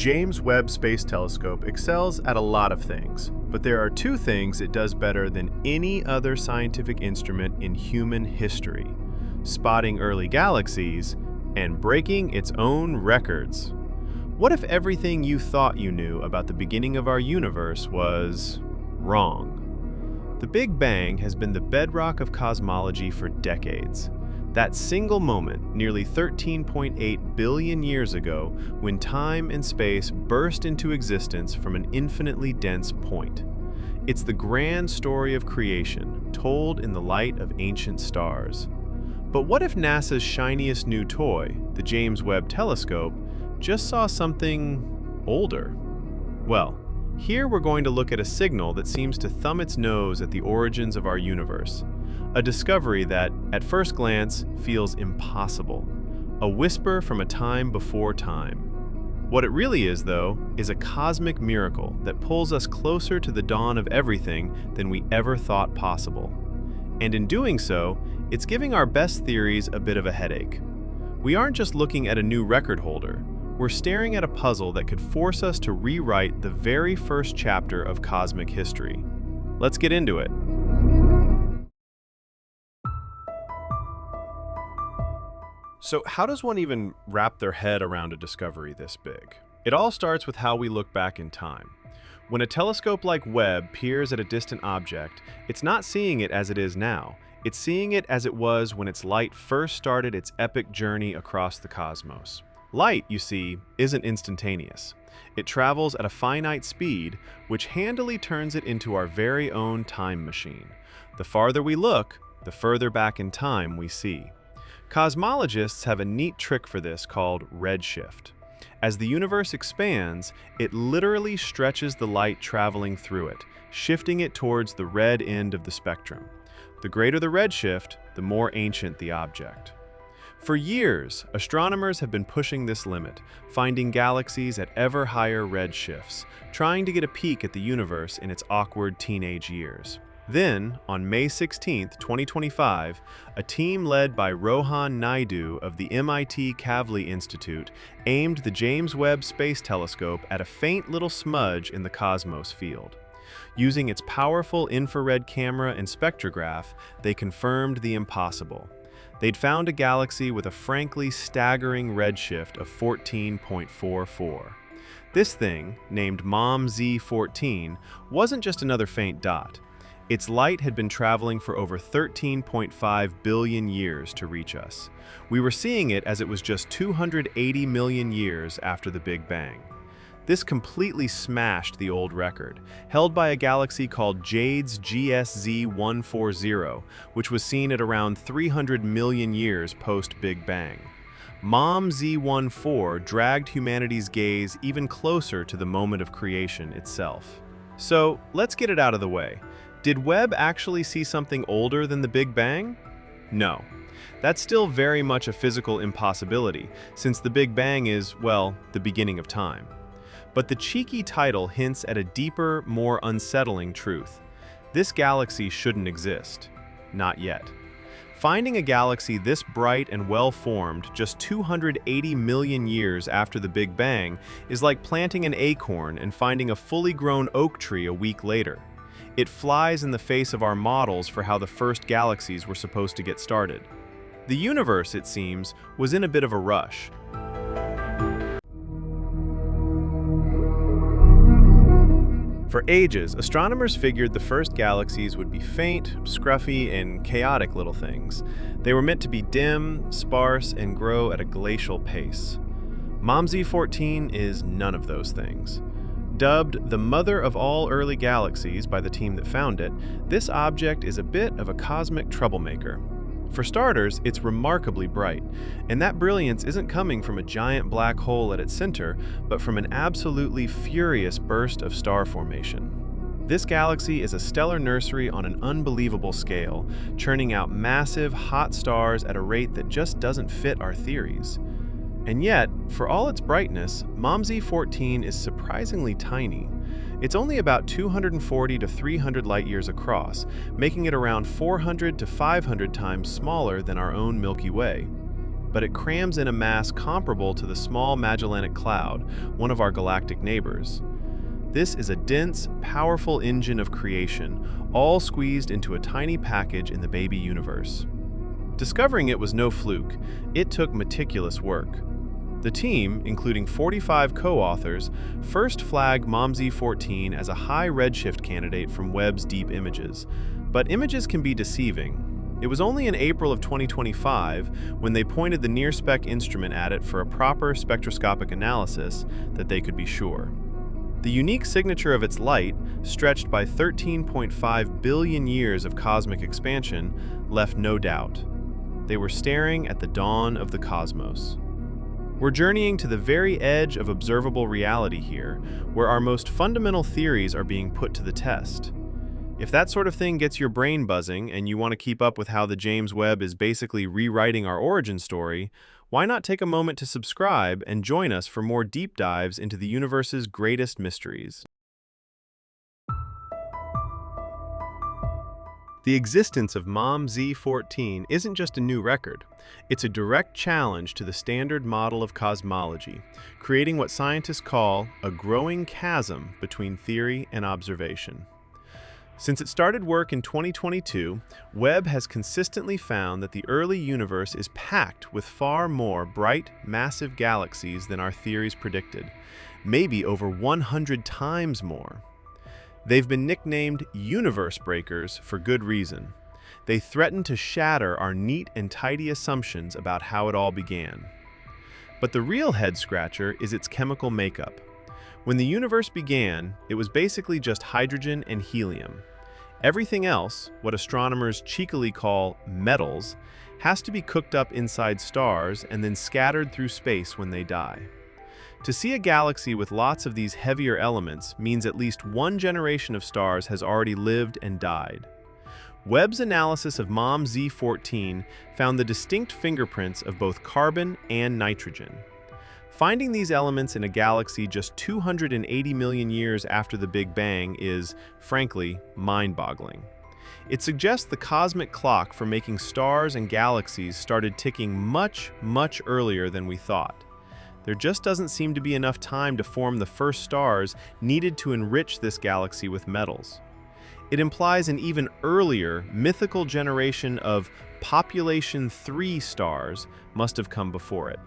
James Webb Space Telescope excels at a lot of things, but there are two things it does better than any other scientific instrument in human history: spotting early galaxies and breaking its own records. What if everything you thought you knew about the beginning of our universe was wrong? The Big Bang has been the bedrock of cosmology for decades. That single moment, nearly 13.8 billion years ago, when time and space burst into existence from an infinitely dense point. It's the grand story of creation, told in the light of ancient stars. But what if NASA's shiniest new toy, the James Webb Telescope, just saw something older? Well, here we're going to look at a signal that seems to thumb its nose at the origins of our universe. A discovery that, at first glance, feels impossible. A whisper from a time before time. What it really is, though, is a cosmic miracle that pulls us closer to the dawn of everything than we ever thought possible. And in doing so, it's giving our best theories a bit of a headache. We aren't just looking at a new record holder. We're staring at a puzzle that could force us to rewrite the very first chapter of cosmic history. Let's get into it. So how does one even wrap their head around a discovery this big? It all starts with how we look back in time. When a telescope like Webb peers at a distant object, it's not seeing it as it is now. It's seeing it as it was when its light first started its epic journey across the cosmos. Light, you see, isn't instantaneous. It travels at a finite speed, which handily turns it into our very own time machine. The farther we look, the further back in time we see. Cosmologists have a neat trick for this called redshift. As the universe expands, it literally stretches the light traveling through it, shifting it towards the red end of the spectrum. The greater the redshift, the more ancient the object. For years, astronomers have been pushing this limit, finding galaxies at ever higher redshifts, trying to get a peek at the universe in its awkward teenage years. Then, on May 16, 2025, a team led by Rohan Naidu of the MIT Kavli Institute aimed the James Webb Space Telescope at a faint little smudge in the cosmos field. Using its powerful infrared camera and spectrograph, they confirmed the impossible. They'd found a galaxy with a frankly staggering redshift of 14.44. This thing, named MOM-Z14, wasn't just another faint dot. Its light had been traveling for over 13.5 billion years to reach us. We were seeing it as it was just 280 million years after the Big Bang. This completely smashed the old record, held by a galaxy called Jade's GSZ 140, which was seen at around 300 million years post-Big Bang. MOM-Z14 dragged humanity's gaze even closer to the moment of creation itself. So, let's get it out of the way. Did Webb actually see something older than the Big Bang? No. That's still very much a physical impossibility, since the Big Bang is, well, the beginning of time. But the cheeky title hints at a deeper, more unsettling truth. This galaxy shouldn't exist. Not yet. Finding a galaxy this bright and well-formed just 280 million years after the Big Bang is like planting an acorn and finding a fully grown oak tree a week later. It flies in the face of our models for how the first galaxies were supposed to get started. The universe, it seems, was in a bit of a rush. For ages, astronomers figured the first galaxies would be faint, scruffy, and chaotic little things. They were meant to be dim, sparse, and grow at a glacial pace. MOM-Z14 is none of those things. Dubbed the mother of all early galaxies by the team that found it, this object is a bit of a cosmic troublemaker. For starters, it's remarkably bright, and that brilliance isn't coming from a giant black hole at its center, but from an absolutely furious burst of star formation. This galaxy is a stellar nursery on an unbelievable scale, churning out massive, hot stars at a rate that just doesn't fit our theories. And yet, for all its brightness, MOM-Z14 is surprisingly tiny. It's only about 240 to 300 light-years across, making it around 400 to 500 times smaller than our own Milky Way. but it crams in a mass comparable to the small Magellanic Cloud, one of our galactic neighbors. This is a dense, powerful engine of creation, all squeezed into a tiny package in the baby universe. Discovering it was no fluke. It took meticulous work. The team, including 45 co-authors, first flagged MOMZ-14 as a high redshift candidate from Webb's deep images. But images can be deceiving. It was only in April of 2025, when they pointed the NIRSpec instrument at it for a proper spectroscopic analysis, that they could be sure. The unique signature of its light, stretched by 13.5 billion years of cosmic expansion, left no doubt. They were staring at the dawn of the cosmos. We're journeying to the very edge of observable reality here, where our most fundamental theories are being put to the test. If that sort of thing gets your brain buzzing and you want to keep up with how the James Webb is basically rewriting our origin story, why not take a moment to subscribe and join us for more deep dives into the universe's greatest mysteries? The existence of MOMZ-14 isn't just a new record. It's a direct challenge to the standard model of cosmology, creating what scientists call a growing chasm between theory and observation. Since it started work in 2022, Webb has consistently found that the early universe is packed with far more bright, massive galaxies than our theories predicted, maybe over 100 times more. They've been nicknamed universe breakers for good reason. They threaten to shatter our neat and tidy assumptions about how it all began. But the real head-scratcher is its chemical makeup. When the universe began, it was basically just hydrogen and helium. Everything else, what astronomers cheekily call metals, has to be cooked up inside stars and then scattered through space when they die. To see a galaxy with lots of these heavier elements means at least one generation of stars has already lived and died. Webb's analysis of MOMZ-14 found the distinct fingerprints of both carbon and nitrogen. Finding these elements in a galaxy just 280 million years after the Big Bang is, frankly, mind-boggling. It suggests the cosmic clock for making stars and galaxies started ticking much, much earlier than we thought. There just doesn't seem to be enough time to form the first stars needed to enrich this galaxy with metals. It implies an even earlier, mythical generation of population 3 stars must have come before it.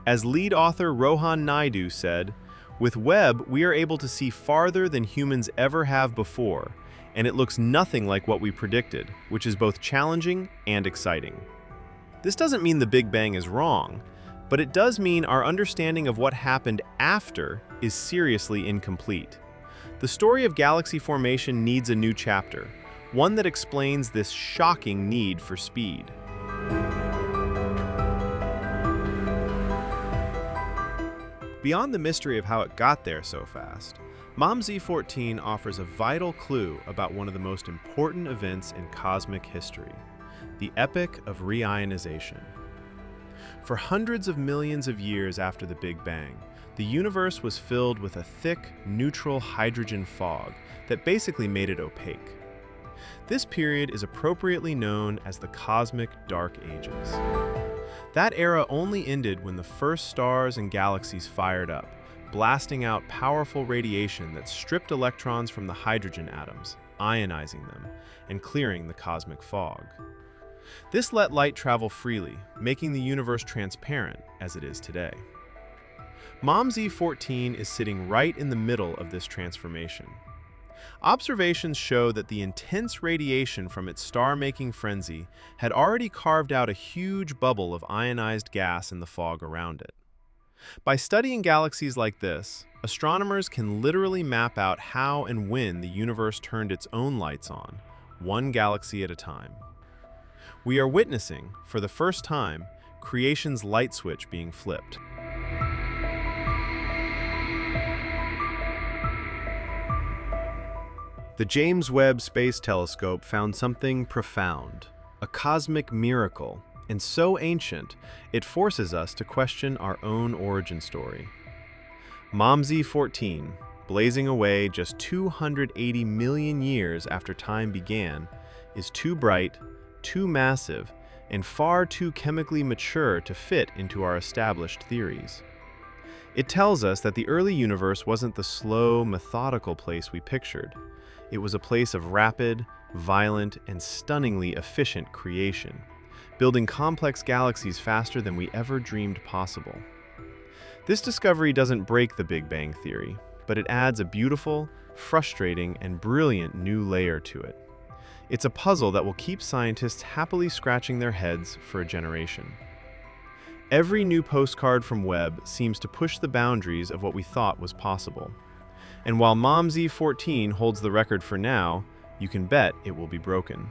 As lead author Rohan Naidu said, "With Webb, we are able to see farther than humans ever have before, and it looks nothing like what we predicted, which is both challenging and exciting." This doesn't mean the Big Bang is wrong, but it does mean our understanding of what happened after is seriously incomplete. The story of galaxy formation needs a new chapter, one that explains this shocking need for speed. Beyond the mystery of how it got there so fast, MOMZ-14 offers a vital clue about one of the most important events in cosmic history, the epoch of reionization. For hundreds of millions of years after the Big Bang, the universe was filled with a thick, neutral hydrogen fog that basically made it opaque. This period is appropriately known as the Cosmic Dark Ages. That era only ended when the first stars and galaxies fired up, blasting out powerful radiation that stripped electrons from the hydrogen atoms, ionizing them, and clearing the cosmic fog. This let light travel freely, making the universe transparent as it is today. MOMZ-14 is sitting right in the middle of this transformation. Observations show that the intense radiation from its star-making frenzy had already carved out a huge bubble of ionized gas in the fog around it. By studying galaxies like this, astronomers can literally map out how and when the universe turned its own lights on, one galaxy at a time. We are witnessing, for the first time, creation's light switch being flipped. The James Webb Space Telescope found something profound, a cosmic miracle, and so ancient, it forces us to question our own origin story. MOMZ-14, blazing away just 280 million years after time began, is too bright, too massive, and far too chemically mature to fit into our established theories. It tells us that the early universe wasn't the slow, methodical place we pictured. It was a place of rapid, violent, and stunningly efficient creation, building complex galaxies faster than we ever dreamed possible. This discovery doesn't break the Big Bang Theory, but it adds a beautiful, frustrating, and brilliant new layer to it. It's a puzzle that will keep scientists happily scratching their heads for a generation. Every new postcard from Webb seems to push the boundaries of what we thought was possible. And while MomZ14 holds the record for now, you can bet it will be broken.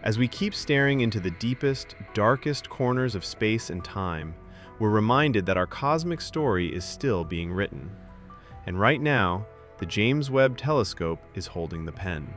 As we keep staring into the deepest, darkest corners of space and time, we're reminded that our cosmic story is still being written. And right now, the James Webb Telescope is holding the pen.